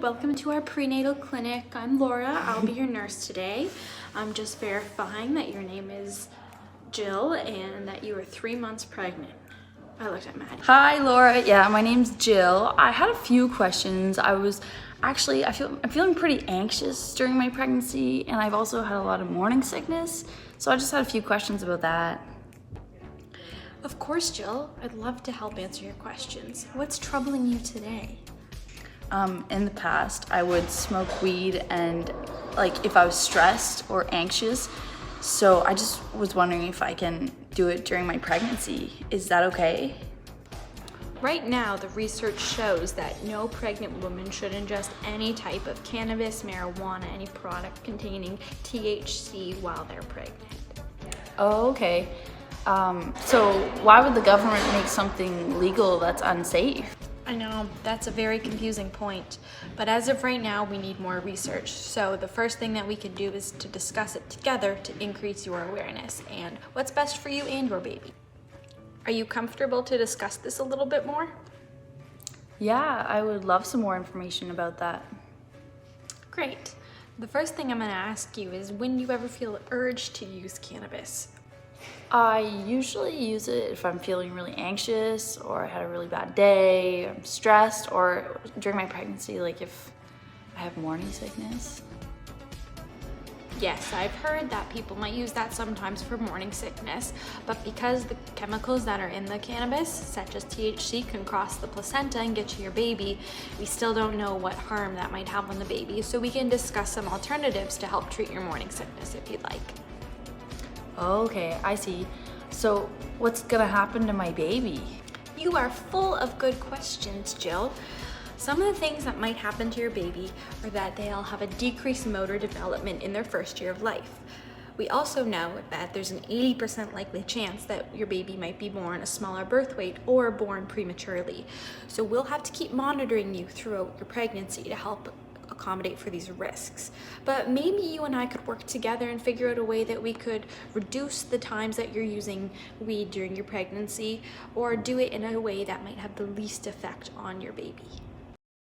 welcome to our prenatal clinic. I'm Laura, I'll be your nurse today. I'm just verifying that your name is Jill and that you are 3 months pregnant. I looked at Maddie. Hi Laura, yeah, my name's Jill. I had a few questions. I'm feeling pretty anxious during my pregnancy, and I've also had a lot of morning sickness, so I just had a few questions about that. Of course, Jill. I'd love to help answer your questions. What's troubling you today? In the past, I would smoke weed and if I was stressed or anxious, so I just was wondering if I can do it during my pregnancy. Is that okay? Right now, the research shows that no pregnant woman should ingest any type of cannabis, marijuana, any product containing THC while they're pregnant. Oh, okay. So why would the government make something legal that's unsafe? I know, that's a very confusing point, but as of right now, we need more research. So the first thing that we can do is to discuss it together to increase your awareness and what's best for you and your baby. Are you comfortable to discuss this a little bit more? Yeah, I would love some more information about that. Great. The first thing I'm going to ask you is when you ever feel the urge to use cannabis. I usually use it if I'm feeling really anxious or I had a really bad day, or I'm stressed, or during my pregnancy, if I have morning sickness. Yes, I've heard that people might use that sometimes for morning sickness, but because the chemicals that are in the cannabis, such as THC, can cross the placenta and get to your baby, we still don't know what harm that might have on the baby, so we can discuss some alternatives to help treat your morning sickness if you'd like. Okay, I see. So what's gonna happen to my baby? You are full of good questions, Jill. Some of the things that might happen to your baby are that they'll have a decreased motor development in their first year of life. We also know that there's an 80% likely chance that your baby might be born a smaller birth weight or born prematurely. So we'll have to keep monitoring you throughout your pregnancy to help accommodate for these risks. But maybe you and I could work together and figure out a way that we could reduce the times that you're using weed during your pregnancy, or do it in a way that might have the least effect on your baby.